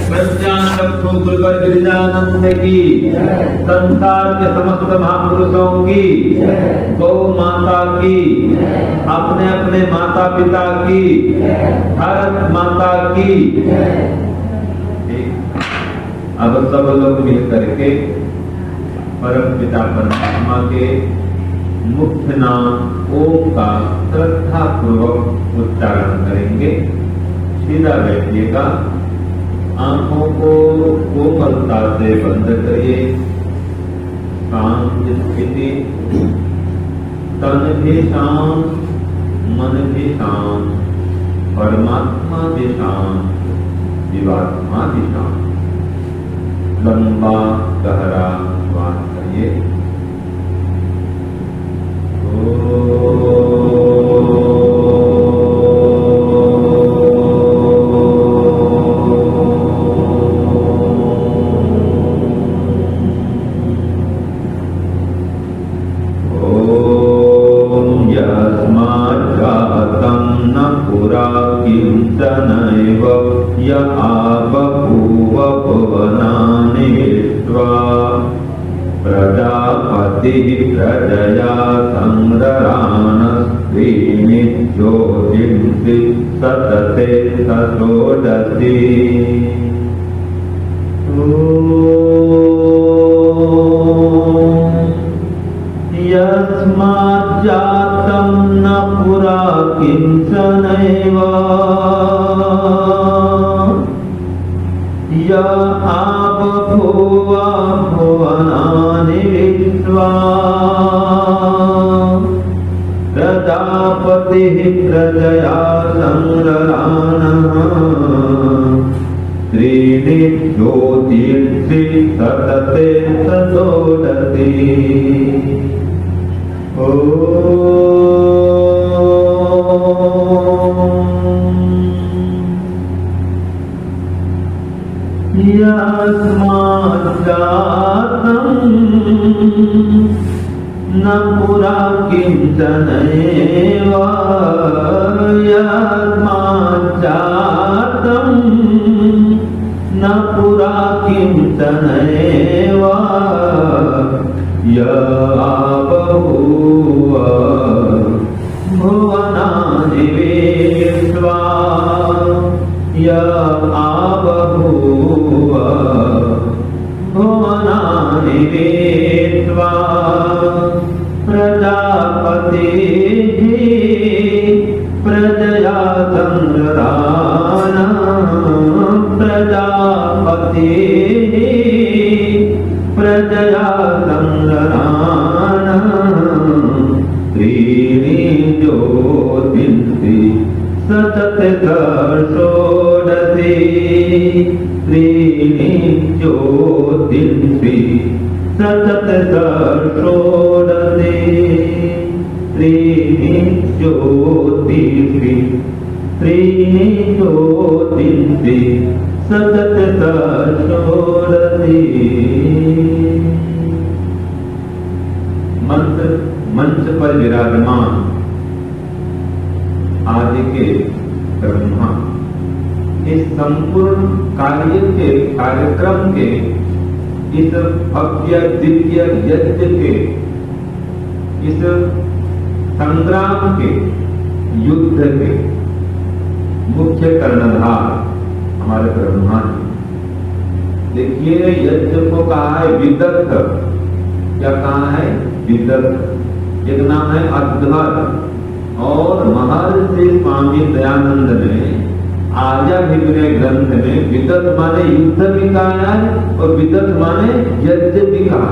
प्रज्ञाचक्षु गुरुवर गिरिजानंद की, संसार के समस्त महापुरुषों की, गौ माता की, अपने अपने माता पिता की, भारत माता की। अब सब लोग मिल करके परम पिता परमात्मा के मुख्य नाम ओम का श्रद्धा पूर्वक उच्चारण करेंगे। सीधा बैठिएगा, आंखों को कोमलता से बंद करिए, शांत स्थिति, तन भी शांत, मन भी शांत, परमात्मा भी शांत, जीवात्मा भी शांत। लंबा गहरा श्वास करिए। प्रजया संररानस्त्रीणि ज्योतिंसि सतते सषोडशी। यस्माज्जातं न पुरा किंचनैव य आबभूवा भुवनानि विश्वा। प्रजापतिः प्रजया संररानः त्रीणि ज्योतिंसि सतते सषोडशी। यस्माज्जातं न पुरा किंचनैव यस्माज्जातं न पुरा किंचनैव य आबभूव भुवनानि विश्वा। य आबभूव भुवनानि विश्वा। प्रजापतिः प्रजया संररानः प्रजापतिः प्रजया संररानः त्रीणि ज्योतिंसि सतते सषोडशी। त्रीणि ज्योतिंसि सतते सषोडशी। त्रीणि ज्योतिंसि त्रीणि ज्योतिंसि सतते सषोडशी। मंत्र मंच पर विराजमान आदि के ब्रह्मा इस संपूर्ण कार्यक्रम के इस भव्य दिव्य यज्ञ के इस संग्राम के युद्ध के मुख्य कर्णधार हमारे ब्रह्मा जी। देखिए यज्ञ को कहा है विदग्ध, क्या कहा है विदग्ध। एक नाम है अध्वर। और महर्षि स्वामी दयानंद ने आर्या विग्रह ग्रंथ में विदग्ध माने युद्ध भी कहा है और विदग्ध माने यज्ञ भी कहा है।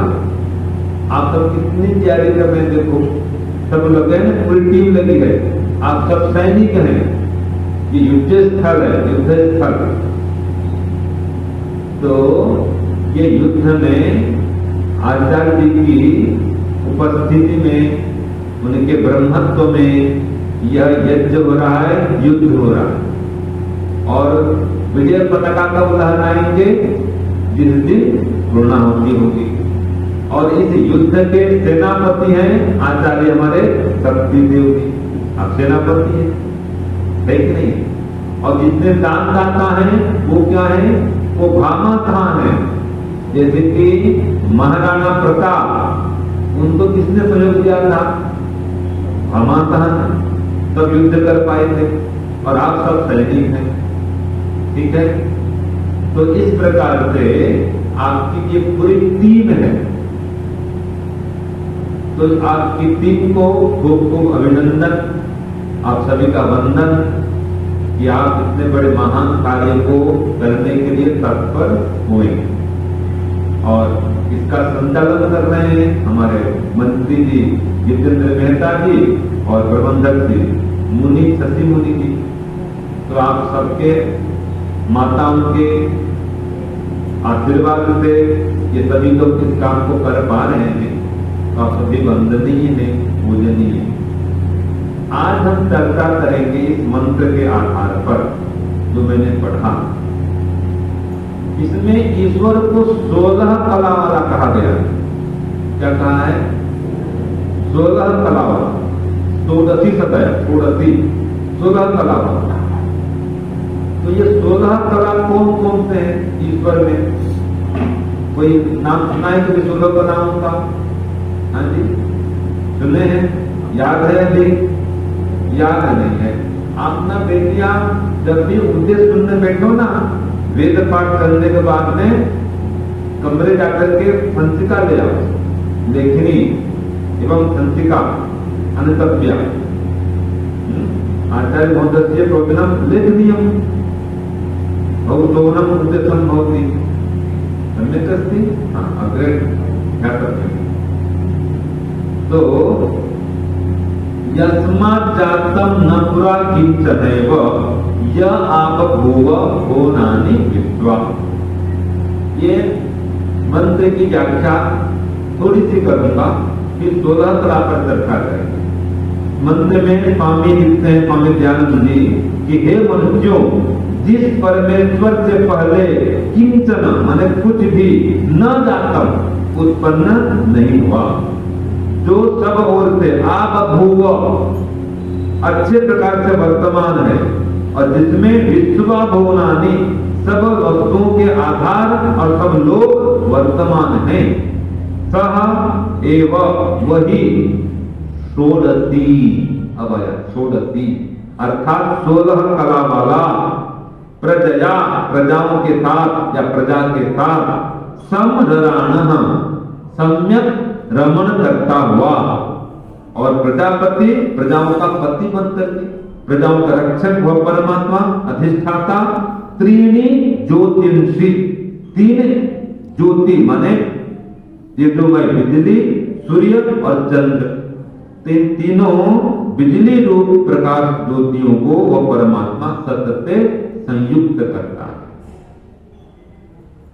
आप सब कितनी तैयारी कर रहे हैं, देखो सब लोग हैं ना, पूरी टीम लगी है, आप सब सैनिक हैं। ये युद्ध स्थल है, युद्ध स्थल। तो ये युद्ध में आचार्य जी की उपस्थिति में, उनके ब्रह्मत्व में यह यज्ञ हो रहा है, युद्ध हो रहा है। और विजय पताका कब लहराएंगे? जिस दिन पूर्णाहुति होगी। और इस युद्ध के सेनापति हैं आचार्य हमारे शक्ति देव जी। आप सेनापति हैं, है कि नहीं? और जितने दान दाता हैं वो क्या है, वो भामाता है। जैसे कि महाराणा प्रताप, उनको किसने सहयोग दिया था, भामाता ने, तब युद्ध कर पाए थे, और आप सब सैनिक हैं, ठीक है। तो इस प्रकार से आपकी ये पूरी टीम है, तो आपकी टीम को खूब खूब अभिनंदन, आप सभी का वंदन कि आप इतने बड़े महान कार्य को करने के लिए तत्पर हुए। और इसका संचालन कर रहे हैं हमारे मंत्री जी जितेंद्र मेहता जी और प्रबंधक जी मुनि शशि मुनि जी। तो आप सबके माताओं के आशीर्वाद से ये सभी लोग इस काम को कर पा रहे हैं, तो आप सभी वंदनीय हैं, पूजनीय हैं। आज हम चर्चा करेंगे इस मंत्र के आधार पर जो मैंने पढ़ा। इसमें ईश्वर को 16 कला वाला कहा गया। क्या कहा है, 16 कला वाला, 16 सताया, 16 कला वाला। तो ये 16 कला कौन कौन से हैं ईश्वर में? कोई नाम सुना है कि 16 का नाम होगा? हाँ जी, सुने हैं, याद है अभी? याद नहीं है। आप ना बेटिया जब भी उपदेश सुनने बैठो ना, वेद पाठ करने के बाद में कमरे जाकर के संचिका ले आओ, लेखनी एवं संचिका अनतव्या आचार्य महोदय प्रोग्राम लेखनीयम भवतोनम उद्देश्यम भवति सम्यक् अस्ति। अग्रे क्या करते हैं, तो यस्मात् जातम न पुरा किंचनैव य आप भूव भुवनानि विश्वा। ये मंत्र की व्याख्या थोड़ी सी करूंगा, फिर 16 कला पर चर्चा करेंगे। मंत्र में स्वामी लिखते हैं, स्वामी दयानंद जी, कि हे मनुष्यों, जिस परमेश्वर से पहले किंचन माने कुछ भी न जातम उत्पन्न नहीं हुआ, जो सब ओर से आप भूव अच्छे प्रकार से वर्तमान है, और जिसमें विश्वा भुवनानि सब वस्तुओं के आधार और सब लोग वर्तमान हैं, सह एव वही षोडशी। अब आया षोडशी अर्थात 16 कला वाला, प्रजया प्रजाओं के साथ या प्रजा के साथ, समरराण सम्यक रमण करता हुआ, और प्रजापति प्रजाओं का पति बनकर के, प्रजाओं का रक्षक हुआ परमात्मा अधिष्ठाता, त्रीणी ज्योतिषी, 3 ज्योति माने तेजोमय बिजली, सूर्य और चंद्र, तीनों बिजली रूप प्रकाश ज्योतियों को वह परमात्मा सतत से संयुक्त करता है।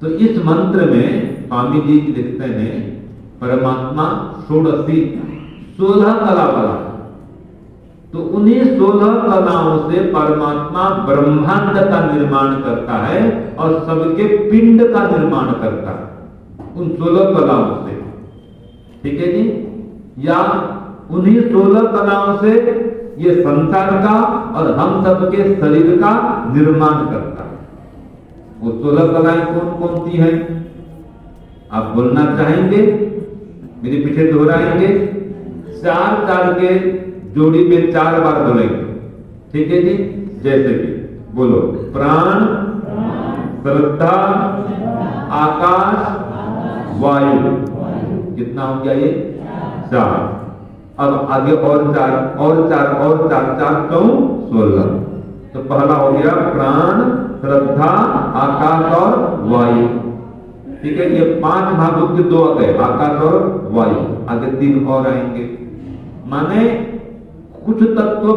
तो इस मंत्र में स्वामी जी लिखते हैं परमात्मा षोडशी 16 कला वाला। तो उन्हीं 16 कलाओं से परमात्मा ब्रह्मांड का निर्माण करता है और सबके पिंड का निर्माण करता है उन 16 कलाओं से, ठीक है जी। या उन्हीं 16 कलाओं से ये संसार का और हम सबके शरीर का निर्माण करता है। वो 16 कलाएं कौन कौन सी हैं आप बोलना चाहेंगे? मेरे पीछे दोहराएंगे। 4 के जोड़ी में 4 बार बोलेंगे, ठीक है जी। जैसे कि बोलो, प्राण, श्रद्धा, आकाश, वायु। कितना हो गया ये? 4। अब आगे और 4 और 4 और 4, 4 क्यों? 16। तो पहला हो गया प्राण, श्रद्धा, आकाश और वायु, ठीक है। ये 5 भागों के 2 आ गए, आकाश और वायु। आगे 3 और आएंगे। माने कुछ तत्व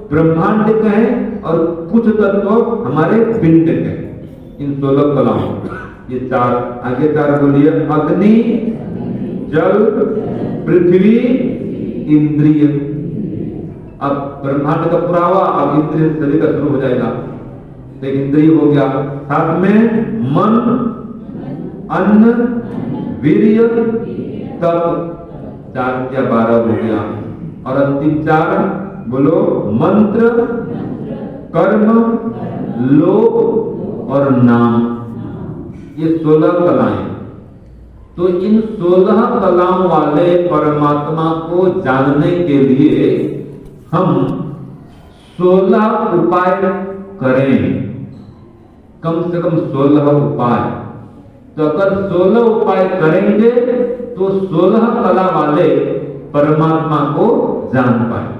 ब्रह्मांड के हैं और कुछ तत्व हमारे पिंड के हैं इन 16 कलाओं। ये 4 आगे 4 बोलिए, अग्नि, जल, पृथ्वी, इंद्रिय। अब ब्रह्मांड का पूरा हुआ, अब इंद्रिय शरीर का शुरू हो जाएगा। तो इंद्रिय हो गया, साथ में मन, अन्न, वीर्य, तप। 4 या 12 हो गया। और अंतिम 4 बोलो, मंत्र, कर्म, लोभ और नाम, ये 16 कलाएं। तो इन 16 कलाओं वाले परमात्मा को जानने के लिए हम 16 उपाय करें, कम से कम 16 उपाय। तो अगर 16 उपाय करेंगे तो 16 कला वाले परमात्मा को जान पाए।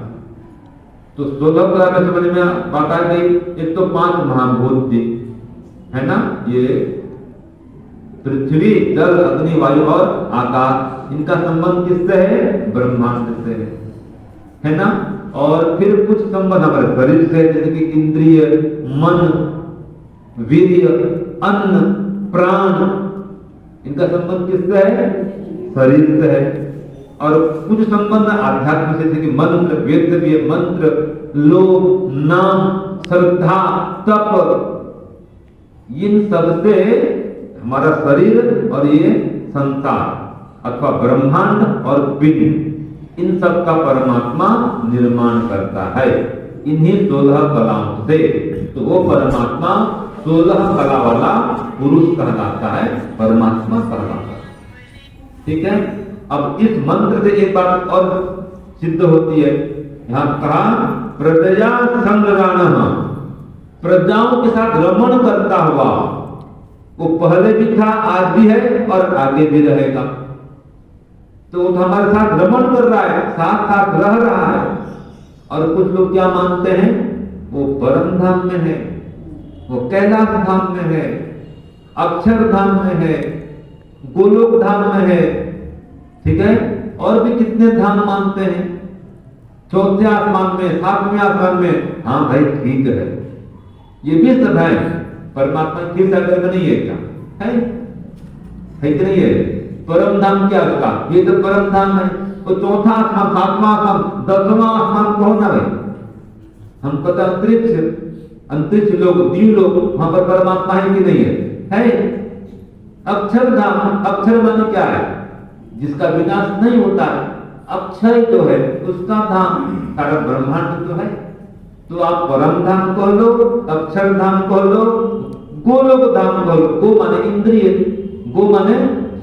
तो 16 कला में समझ में आता है कि एक तो 5 महाभूत थी, है ना, ये पृथ्वी, जल, अग्नि, वायु और आकाश, इनका संबंध किससे है? ब्रह्मांड से है ना। और फिर कुछ संबंध हमारे शरीर से, जैसे कि इंद्रिय, मन, वीर्य, अन्न, प्राण, इनका संबंध किससे है? शरीर से है। और कुछ संबंध आध्यात्म से, जैसे कि मंत्र, वेद, मंत्र, लोभ, नाम, श्रद्धा, तप, इन सब से हमारा शरीर और ये संसार अथवा ब्रह्मांड और पिंड, इन सब का परमात्मा निर्माण करता है, इन्हीं 16 कलाओं से। तो वो परमात्मा 16 कला वाला पुरुष कहलाता है, परमात्मा कहलाता है। ठीक है। अब इस मंत्र से एक बात और सिद्ध होती है, यहां कहा प्रजया संग्राण, प्रजाओं के साथ रमण करता हुआ, वो पहले भी था, आज भी है और आगे भी रहेगा। तो वो हमारे साथ रमण कर रहा है, साथ साथ रह रहा है। और कुछ लोग क्या मानते हैं? वो परम धाम में है, वो कैलाश धाम में है, अक्षर धाम में है, गोलोक धाम में है, ठीक है। और भी कितने धाम मानते हैं, 4थे आसमान में, 7वें आसमान में। हाँ भाई ठीक है, ये भी सब है। परमात्मा की सागर में नहीं है क्या? है कि नहीं है? परम धाम क्या होगा? ये तो परम धाम है। तो 4था आसमान, 7वां आसमान, 10वां आसमान कौन है भाई? हम पता अंतरिक्ष लोग, दीव लोग, वहां पर परमात्मा है कि नहीं है? है। अक्षर धाम, अक्षर माने क्या है? जिसका विनाश नहीं होता है, अक्षय जो है उसका धाम, सारा ब्रह्मांड जो है। तो आप परम धाम कह लो, अक्षर धाम कह लो, गोलोक धाम कह लो। गो माने इंद्रिय, गो माने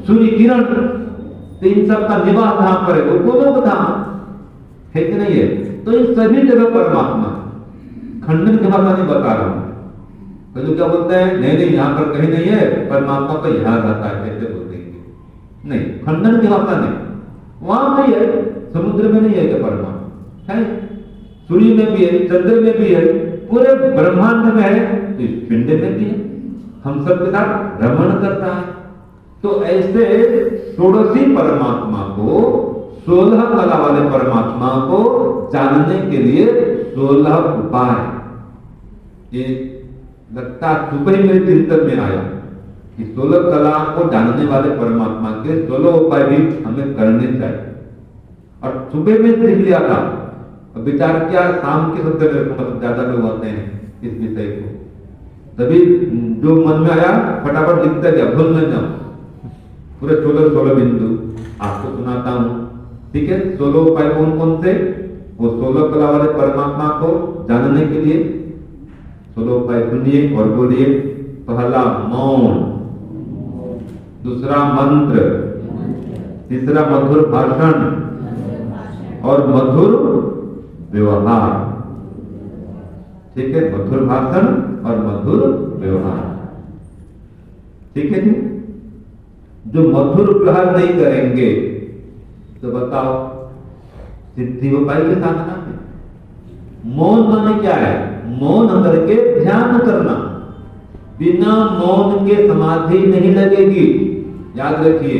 सूर्य किरण, तो इन सब का निवास धाम पर है, वो गोलोक धाम है कि नहीं है? तो इन सभी जगह परमात्मा, खंडन की भाषा नहीं बता रहा हूं। तो क्या बोलते हैं? नहीं यहां पर कहीं नहीं है, परमात्मा का यहां रहता है, कैसे बोलते हैं? नहीं, खंडन की भाषा नहीं। वहां नहीं है, समुद्र में नहीं है क्या परमात्मा? है, सूर्य में भी है, चंद्र में भी है, पूरे ब्रह्मांड में है, तो इस पिंड में भी है, हम सब के साथ भ्रमण करता है। तो ऐसे षोडशी परमात्मा को, 16 कला वाले परमात्मा को जानने के लिए 16 उपाय, ये लगता सुबह ही मेरे चिंतन में आया कि 16 कला को जानने वाले परमात्मा के 16 उपाय भी हमें करने चाहिए। और सुबह में सीख लिया था, विचार किया, शाम के समय मेरे को ज्यादा लोग आते हैं इस विषय को, तभी जो मन में आया फटाफट लिखता गया, भूल न जाऊं। पूरे 16 बिंदु आपको सुनाता हूं, ठीक है। 16 उपाय कौन कौन से? वो 16 कला वाले परमात्मा को जानने के लिए 16 उपाय सुनिए और बोलिए। पहला मौन, दूसरा मंत्र, तीसरा मधुर भाषण और मधुर व्यवहार, ठीक है। मधुर भाषण और मधुर व्यवहार, ठीक है जी। जो मधुर व्यवहार नहीं करेंगे तो बताओ सिद्धि हो पाएगी साधना में? मौन माने क्या है? मौन करके ध्यान करना, बिना मौन के समाधि नहीं लगेगी, याद रखिए,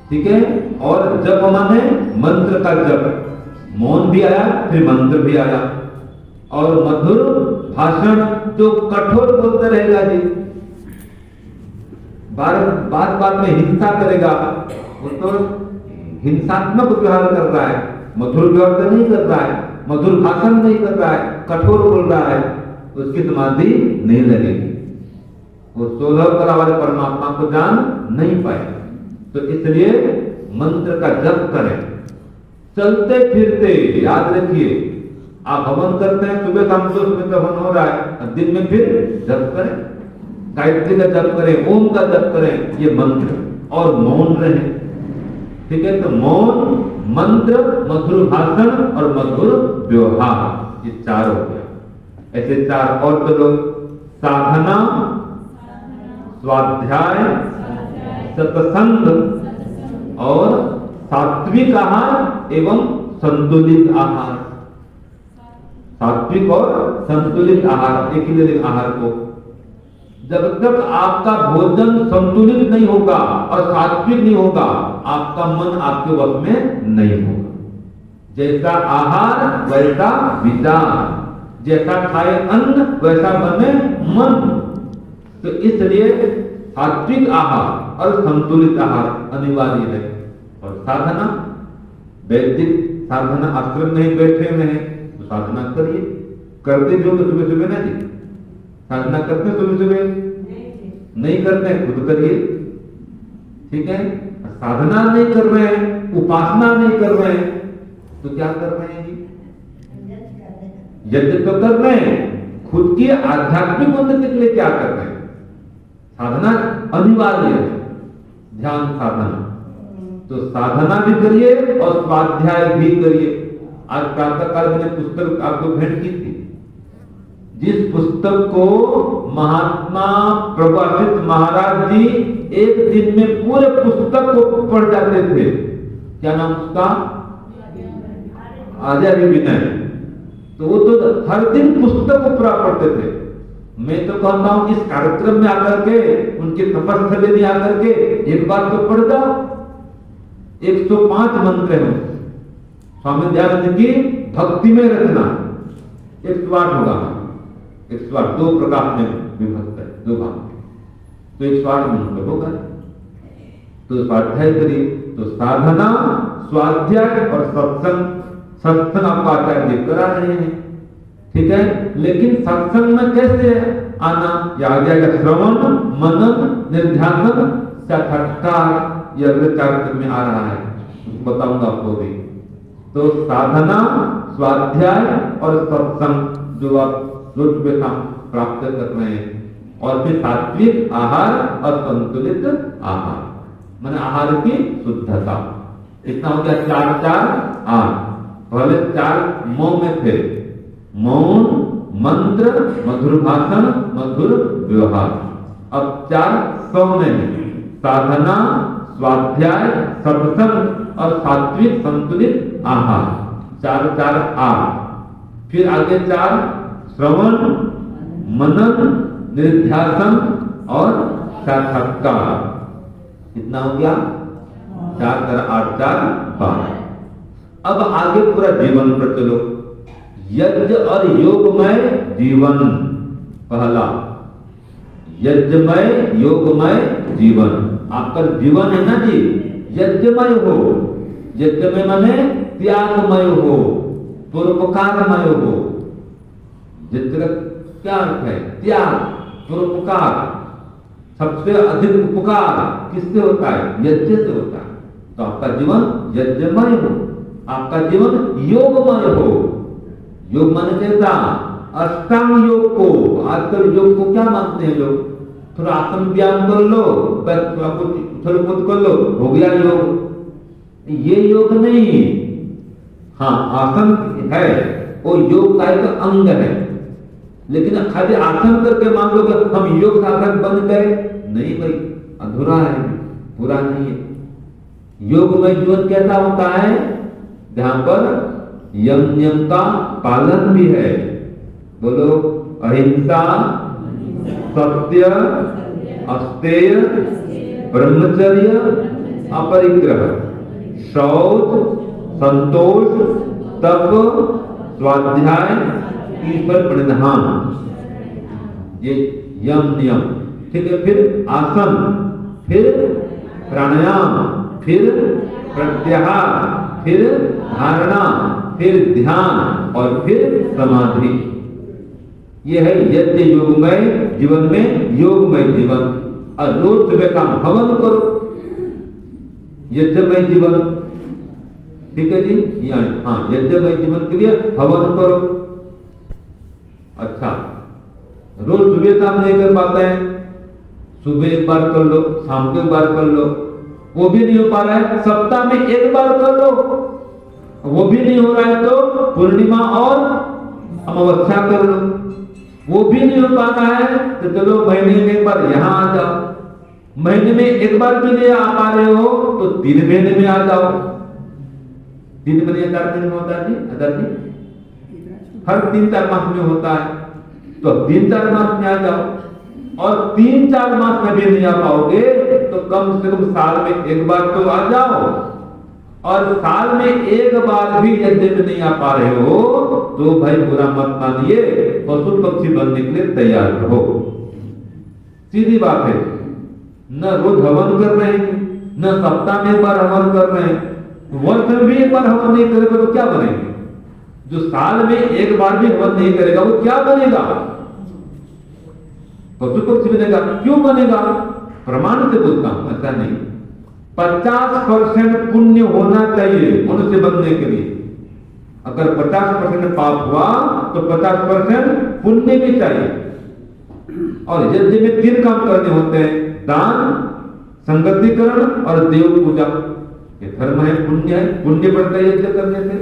ठीक है। और जप माने मंत्र का जप, मौन भी आया फिर मंत्र भी आया। और मधुर भाषण, जो कठोर बोलते रहेगा जी, बात में हिंसा करेगा, वो तो हिंसात्मक व्यवहार कर रहा है, मधुर व्यवहार तो नहीं कर रहा है, मधुर भाषण नहीं कर रहा है, कठोर बोल रहा है, तो उसकी समाधि नहीं लगेगी, वो 16 कला वाले परमात्मा को जान नहीं पाएगा। तो इसलिए मंत्र का जप करें, चलते फिरते, याद रखिए, आप हवन करते हैं, सुबह शाम जो उसमें हवन हो रहा है, दिन में फिर जप करें, गायत्री का जप करें, ओम का जप करें, ये मंत्र, और मौन रहे। ठीक है, तो मौन, मंत्र, मधुर भाषण और मधुर व्यवहार, ये चार हो गया। ऐसे चार और तो लोग साधना, स्वाध्याय, सत्संग और सात्विक आहार एवं संतुलित आहार। सात्विक और संतुलित आहार, एक ही ले आहार को। जब तक आपका भोजन संतुलित नहीं होगा और सात्विक नहीं होगा, आपका मन आपके वश में नहीं होगा। जैसा आहार वैसा विचार, जैसा खाए अन्न वैसा बने मन। तो इसलिए सात्विक आहार और संतुलित आहार अनिवार्य है। और साधना, वैदिक साधना, आश्रम में बैठे हुए हैं तो साधना करिए। करते जो तो सुबह सुबह ना जी, साधना करते सुबह सुबह नहीं करते हैं, खुद करिए। ठीक है, साधना नहीं कर रहे हैं, उपासना नहीं कर रहे हैं, तो क्या कर रहे हैं जी? यज्ञ तो कर रहे हैं, खुद की आध्यात्मिक उन्नति के लिए क्या कर रहे हैं? साधना अनिवार्य है, ध्यान साधना। तो साधना भी करिए और स्वाध्याय भी करिए। आज प्रातः काल मैंने पुस्तक आपको भेंट की थी, जिस पुस्तक को महात्मा प्रभाषित महाराज जी एक दिन में पूरे पुस्तक को पढ़ जाते थे। क्या नाम उसका? आचार्य विनय। तो वो तो हर दिन पुस्तक को पूरा पढ़ते थे। मैं तो कहता हूं इस कार्यक्रम में आकर के, उनके तपस्थली में आकर के एक बार तो पढ़ जाओ। 105 मंत्र हैं स्वामी दयानंद की भक्ति में रचना। 108 होगा, 108 दो प्रकार में विभक्त है, दो भाग में, तो 108 मंत्र होगा। तो स्वाध्याय करिए। तो साधना, स्वाध्याय और सत्संग। सत्संग आपको आचार्य करा रहे हैं, ठीक है, लेकिन सत्संग में कैसे आना? या आ जाएगा श्रवण, मनन, निध्यासन, साक्षात्कार। यह अग्रचारित्र में आ रहा है, बताऊंगा आपको भी। तो साधना, स्वाध्याय और सत्संग जो आप रोज सुबह शाम प्राप्त कर रहे हैं, और फिर सात्विक आहार और संतुलित आहार, माने आहार की शुद्धता। इतना हो गया 4 4 8। पहले 4 मौन में थे, मौन, मंत्र, मधुर भाषण, मधुर व्यवहार। अब 4 सौ में है, साधना, स्वाध्याय, सत्संग और सात्विक संतुलित आहार। 4 4 8। फिर आगे 4 श्रवण, मनन, निध्यासन और साक्षात्कार। कितना हो गया? 4 4 8 4 12। अब आगे पूरा जीवन पर चलो। यज्ञ और योगमय जीवन। पहला यज्ञमय योगमय जीवन। आपका जीवन है ना जी, यज्ञमय हो। यज्ञमय माने त्यागमय हो, परोपकारमय हो। यज्ञ का क्या अर्थ है? त्याग, परोपकार। सबसे अधिक उपकार किससे होता है? यज्ञ से होता है। तो आपका जीवन यज्ञमय हो, आपका जीवन योगमय हो। योग माने कैसा? अष्टांग योग को। आजकल योग को क्या मानते हैं लोग? थोड़ा आसन व्यायाम कर लो, थोड़ा कुछ कर लो, हो गया योग। ये योग नहीं। हाँ, आसन है, वो योग का एक अंग है, लेकिन खाली आसन करके मान लो कि हम योग साधक बन गए, नहीं भाई, अधूरा है, पूरा नहीं है। योग में जीवन कैसा होता है? जहां पर यम नियम का पालन भी है। बोलो, अहिंसा, सत्य, अस्तेय, ब्रह्मचर्य, अपरिग्रह, शौच, संतोष, तप, स्वाध्याय, ईश्वर प्रणिधान, ये यम नियम। ठीक है, फिर आसन, फिर प्राणायाम, फिर प्रत्याहार, फिर धारणा, फिर ध्यान और फिर समाधि। ये है यज्ञ योगमय जीवन में योगमय जीवन। और रोज सुबह का हवन करो, यज्ञमय जीवन। ठीक है जी। हाँ, यज्ञमय जीवन के लिए हवन करो। अच्छा, रोज सुबह शाम नहीं कर पाते हैं, सुबह एक बार कर लो, शाम को एक बार कर लो, वो भी नहीं हो पा रहा है, सप्ताह में एक बार कर लो, वो भी नहीं हो रहा है तो पूर्णिमा और अमावस्या कर लो, वो भी नहीं हो पा रहा है तो चलो महीने में एक बार यहाँ आ जाओ, महीने में एक बार भी नहीं आ पा रहे हो तो 3 महीने में आ जाओ। 3 महीने 4 महीने में होता है जी, आजाद जी, हर 3-4 मास में होता है, तो 3-4 मास में आ जाओ। और 3-4 मास में भी नहीं आ पाओगे तो कम से कम साल में एक बार तो आ जाओ, और साल में एक बार भी यज्ञ में नहीं आ पा रहे हो तो भाई बुरा मत मानिए, पशु पक्षी बनने के लिए तैयार रहो। सीधी बात है, न रोज हवन कर रहे हैं, न सप्ताह में एक बार हवन कर रहे हैं, वर्ष में भी एक बार हवन नहीं करेगा तो क्या बनेंगे? जो साल में एक बार भी हवन नहीं करेगा वो क्या बनेगा? पशु पक्षी बनेगा। क्यों बनेगा? प्रमाण से बोलता हूं, ऐसा नहीं। 50% पुण्य होना चाहिए मनुष्य बनने के लिए। अगर 50% पाप हुआ तो 50% पुण्य भी चाहिए। और यज्ञ में 3 काम करने होते हैं, दान, संगतिकरण और देव पूजा। ये धर्म है, पुण्य है, पुण्य बढ़ता है यज्ञ करने से।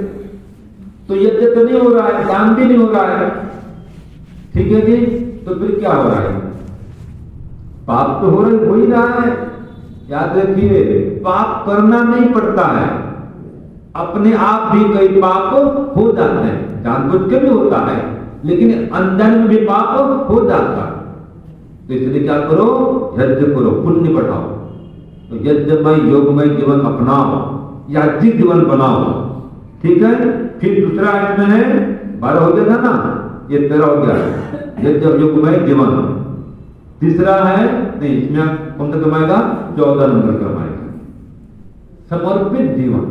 तो यज्ञ तो नहीं हो रहा है, दान भी नहीं हो रहा है, ठीक है जी, तो फिर क्या हो रहा है? पाप तो हो ही रहा है। याद रखिए, पाप करना नहीं पड़ता है, अपने आप भी कई पाप हो जाते हैं, जानबूझ के भी होता है, लेकिन अनजाने में भी पाप हो जाता है। तो इसलिए क्या करो? यज्ञ करो, पुण्य बढ़ाओ। तो यज्ञमय योगमय जीवन अपनाओ, याज्ञिक जीवन बनाओ, ठीक है। फिर दूसरा इसमें है, 12 हो गया था ना, ये 13 हो गया, यज्ञ योगमय जीवन। तीसरा है, नहीं इसमें कौन सा कमाएगा? 14 नंबर कमाएगा, समर्पित जीवन।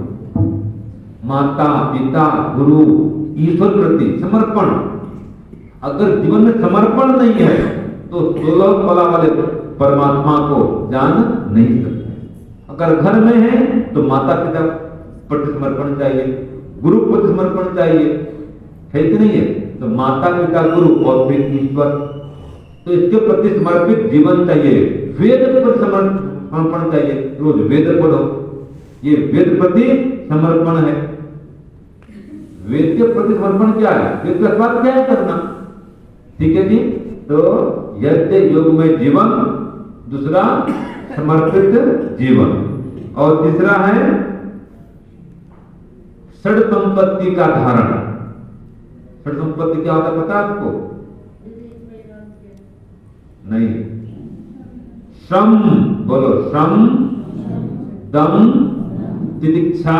माता पिता गुरु ईश्वर प्रति समर्पण। अगर जीवन में समर्पण नहीं है तो 16 कला वाले परमात्मा को जान नहीं सकते। अगर घर में है तो माता पिता प्रति समर्पण चाहिए, गुरु प्रति समर्पण चाहिए, है कि नहीं है? तो माता पिता गुरु और फिर ईश्वर, तो इसके प्रति समर्पित जीवन चाहिए। वेद पर समर्पण चाहिए, रोज वेद पढ़ो, ये वेद प्रति समर्पण है। वेद के प्रति समर्पण क्या है? वेद का स्वाध्याय करना, ठीक है जी। तो यज्ञ योगमय जीवन, दूसरा समर्पित जीवन, और तीसरा है षड संपत्ति का धारण। षड संपत्ति क्या होता है पता आपको? नहीं, श्रम बोलो, श्रम, दम, तितिक्षा,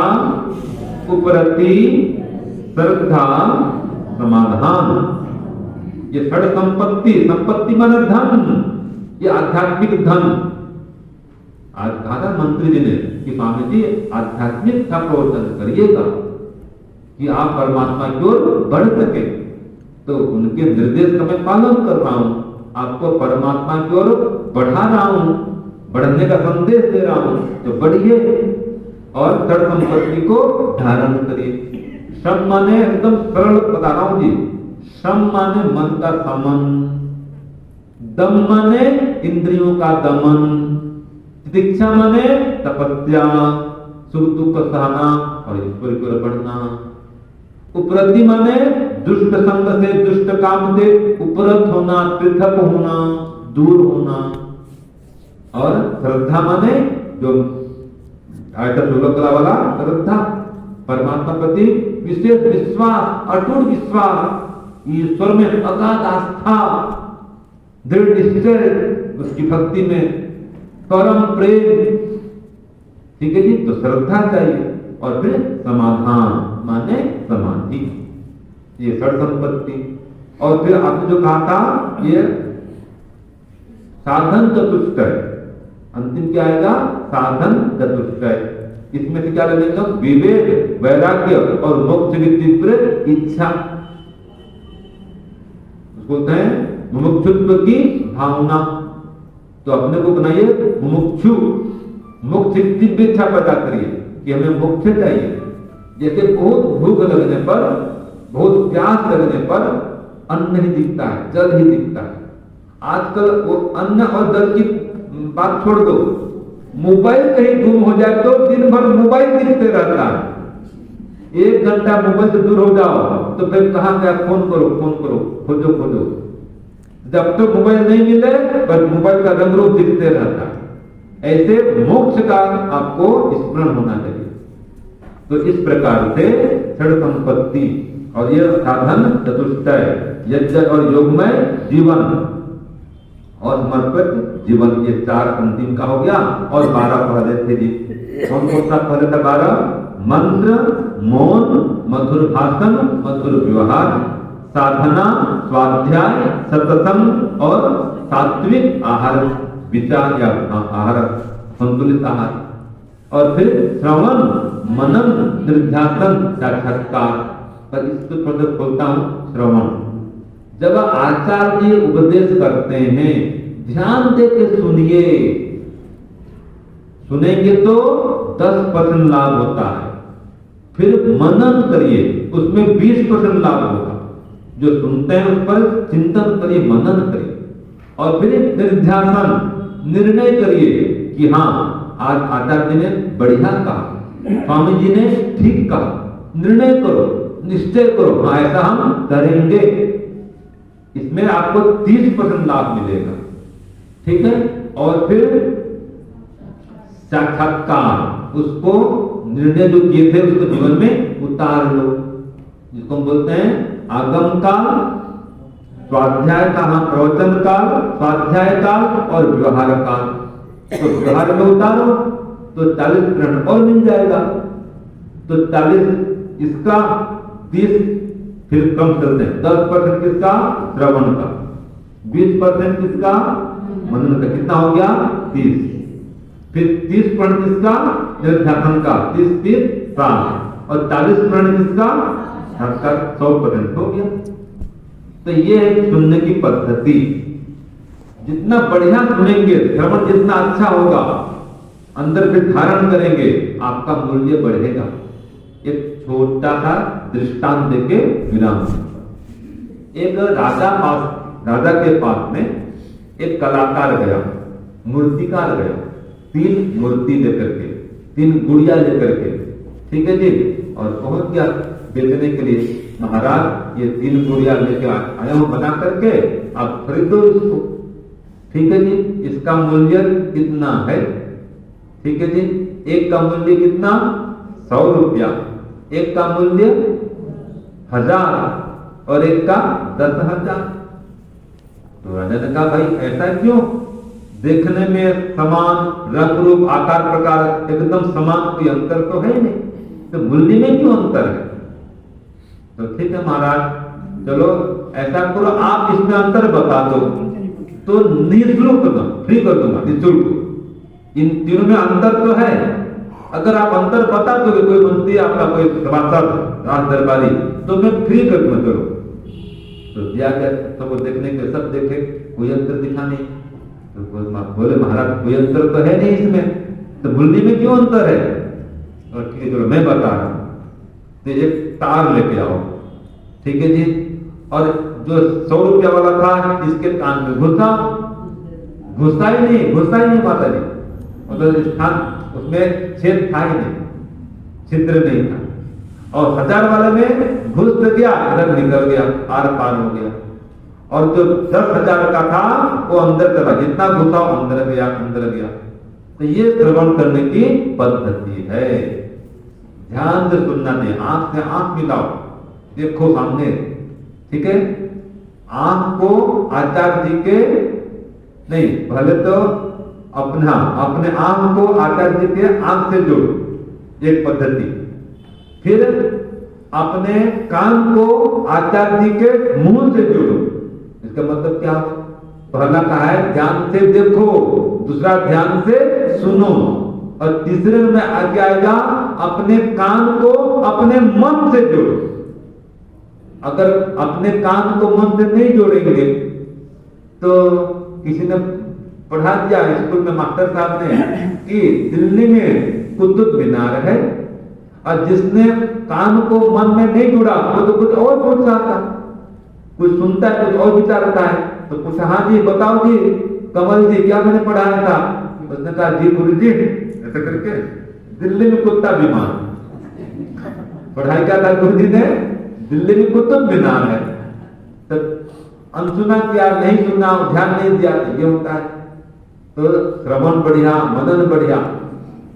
उपरति, श्रद्धा, समाधान। ये षड संपत्ति, संपत्ति माने धन, ये आध्यात्मिक धन। आज कहा था मंत्री जी ने कि स्वामी जी आध्यात्मिक का प्रवर्तन करिएगा कि आप परमात्मा की ओर बढ़ सके। तो उनके निर्देश का मैं पालन कर रहा हूं, आपको परमात्मा की ओर बढ़ा रहा हूं, बढ़ने का संदेश दे रहा हूं, तो बढ़िए और षड संपत्ति को धारण करिए। श्रम माने एकदम सरल बता रहा हूं जी, श्रम माने मन का समन, दम माने इंद्रियों का दमन, दीक्षा माने तपस्या, सुख दुख सहना और ईश्वर की ओर बढ़ना, उपरति माने दुष्ट संग से, दुष्ट काम से उपरत होना, पृथक होना, दूर होना, और श्रद्धा माने जो 16 कला वाला श्रद्धा, परमात्मा प्रति विशेष विश्वास, अटूट विश्वास, ईश्वर में अगाध आस्था, दृढ़ निश्चय उसकी भक्ति में, परम प्रेम, ठीक है जी। तो श्रद्धा चाहिए, और फिर समाधान माने समाधि, ये षड संपत्ति। और फिर आपने जो कहा था ये साधन चतुष्टय, अंतिम क्या आएगा? साधन चतुष्टय। इसमें से क्या लगेगा? विवेक, वैराग्य और मोक्ष की तीव्र इच्छा, बोलते हैं मुमुक्षुत्व की भावना। तो अपने को बनाइए मुमुक्षु, मोक्ष की तीव्र इच्छा पैदा करिए कि हमें मोक्ष चाहिए, जैसे बहुत भूख लगने पर, बहुत प्यास लगने पर अन्न ही दिखता है, जल ही दिखता है। आजकल वो अन्न और जल की बात छोड़ दो, मोबाइल कहीं गुम हो जाए तो दिन भर मोबाइल दिखते रहता है। 1 घंटा मोबाइल से दूर हो जाओ तो फिर कहाँ गया, फोन करो, खोजो खोजो। जब तक मोबाइल नहीं मिले बस मोबाइल का रंग रूप दिखते रहता है। ऐसे मोक्ष का आपको स्मरण होना चाहिए। तो इस प्रकार से क्षण संपत्ति और ये साधन चतुष्टय, यज्ञ और योगमय जीवन और समर्पित जीवन, ये 4 अंतिम का हो गया। और 12 पहले थे जी। कौन कौन सा पहले था? 12 मंत्र, मौन, मधुर भाषण, मधुर व्यवहार, साधना, स्वाध्याय, सत्संग और सात्विक आहार विचार या आहार, संतुलित आहार। और फिर श्रवण, मनन, निर्ध्यासन, साक्षात्कार। पर इसको थोड़ा खोलता हूं। श्रवण, जब आचार्य उपदेश करते हैं ध्यान देके सुनिए। सुनेंगे तो 10% लाभ होता है। फिर मनन करिए, उसमें 20% लाभ होगा। जो सुनते हैं उस पर चिंतन करिए, मनन करिए। और फिर निर्ध्यासन, निर्णय करिए कि हाँ आज आचार्य जी ने बढ़िया कहा, स्वामी जी ने ठीक कहा। निर्णय करो, निश्चय करो, हाँ ऐसा हम करेंगे। इसमें आपको 30% लाभ मिलेगा। ठीक है। और फिर साक्षात्कार, उसको निर्णय जो किए थे उसको जीवन में उतार लो, जिसको हम बोलते हैं आगम काल, स्वाध्याय काल, प्रवचन काल, स्वाध्याय काल और व्यवहार काल। तो व्यवहार में उतारो तो 40% और मिल जाएगा। तो 40 इसका, 30 फिर कम चलते हैं, 10% किसका? श्रवण का, 20% किसका? मनन का। कितना हो गया? 30। फिर 30% किसका? निर्ध्यासन का, 30 प्राण। और 40% किसका? 100% हो गया। तो ये है सुनने की पद्धति। जितना बढ़िया सुनेंगे, श्रवण जितना अच्छा होगा, अंदर फिर धारण करेंगे, आपका मूल्य बढ़ेगा। एक छोटा सा दृष्टांत देके विराम। एक राजा के पास में एक कलाकार गया, मूर्तिकार गया, 3 मूर्ति लेकर के, 3 गुड़िया लेकर के। ठीक है जी। और पहुंच गया बेचने के लिए। महाराज ये 3 गुड़िया लेके आया हूं बना करके, आप खरीदो इसको। ठीक है जी। इसका मूल्य कितना है? ठीक है जी। एक का मूल्य कितना? 100 रुपया। एक का मूल्य 1000 और एक का 10,000। तो राजा ने कहा भाई ऐसा क्यों? देखने में समान, रंग रूप, आकार प्रकार एकदम समान, कोई अंतर तो है नहीं, तो मूल्य में क्यों अंतर है? तो ठीक है महाराज, चलो ऐसा करो, आप इसमें अंतर बता दो तो निःशुल्क फ्री कर दूंगा, निःशुल्क। इन तीनों में अंतर तो है, अगर आप अंतर बता दोगे, कोई मंत्री आपका कोई सभासद, राज दरबारी, तो मैं फ्री कर दूंगा। चलो तो दिया गया, सबको देखने के सब देखे, कोई अंतर दिखा नहीं। तो बोले महाराज कोई अंतर तो है नहीं इसमें, तो मूल्य में क्यों अंतर है? और ठीक है चलो मैं बता रहा हूं। तो एक तार लेके आओ। ठीक है जी। और जो 100 रुपया वाला था इसके कान में घुसा ही नहीं माता जी, मतलब स्थान उसमें छेद था ही नहीं, छिद्र नहीं था। और 1000 वाले में घुस तो गया, इधर निकल गया, आर पार हो गया। और जो 10,000 का था वो अंदर चला, जितना घुसा अंदर गया। तो ये श्रवण करने की पद्धति है। ध्यान से सुनना चाहिए, आंख से आंख मिलाओ, देखो सामने। ठीक है। आंख को आचार्य जी के नहीं, पहले तो अपने आंख को आचार्य जी के आंख से जोड़ो, एक पद्धति। फिर अपने कान को आचार्य जी के मुंह से जोड़ो। इसका मतलब क्या? पहला कहा है ध्यान से देखो, दूसरा ध्यान से सुनो, और तीसरे में आगे आएगा अपने कान को अपने मन से जोड़ो। अगर अपने कान को मन से नहीं जोड़ेंगे तो किसी ने पढ़ा दिया स्कूल में मास्टर साहब ने कि दिल्ली में कुतुब मीनार है और जिसने कान को मन में नहीं जुड़ा वो तो कुछ और सोच रहा था, कुछ सुनता है कुछ और विचारता है। तो पूछा, हाँ जी बताओ जी कमल जी क्या मैंने पढ़ाया था? उसने कहा, जी गुरु जी ऐसा करके दिल्ली में कुत्ता बीमार, पढ़ाई क्या था गुरु जी ने? दिल्ली में कुतुब मीनार है। तो अनसुना किया, नहीं सुना, ध्यान नहीं दिया, तो ये होता है। तो श्रवण बढ़िया, मनन बढ़िया,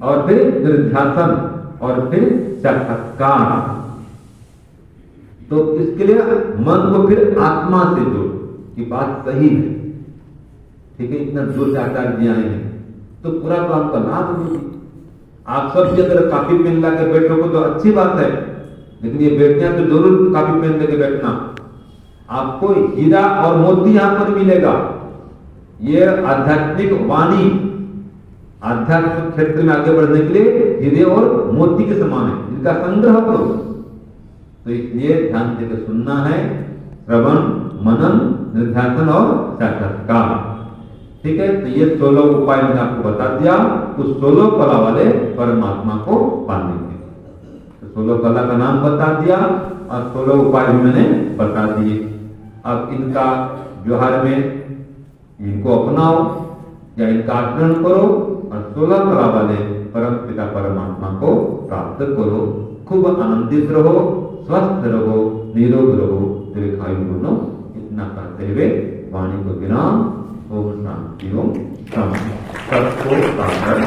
और फिर निर्ध्यासन, और फिर साक्षात्कार। तो इसके लिए मन को फिर आत्मा से जोड़ो कि बात सही है, ठीक है। इतना जोर से आचार्य जी आए हैं तो पूरा काम का लाभ होगी। आप सब की अगर कापी पेन ला के बैठोगे तो अच्छी बात है, लेकिन ये बैठना तो जरूर कापी पेन लेके बैठना। आपको हीरा और मोती यहां पर मिलेगा। ये आध्यात्मिक वाणी, आध्यात्मिक क्षेत्र में आगे बढ़ने के लिए हीरे और मोती के समान है, इनका संग्रह करो। तो इसलिए ध्यान देकर सुनना है, श्रवण, मनन, निध्यासन और साक्षात्कार, ठीक है। तो ये 16 उपाय मैंने आपको बता दिया उस 16 कला वाले परमात्मा को पाने के। तो 16 कला का नाम बता दिया और 16 उपाय भी मैंने बता दिए। अब इनका व्यवहार में इनको अपनाओ या इनका आचरण करो और 16 कला वाले परम पिता परमात्मा को प्राप्त करो। खूब आनंदित रहो, स्वस्थ रहो, निरोग रहो, दीर्घायु बनो। इतना कहते हुए वाणी को विराम। ओम शांति ओम शांति। सबको सादर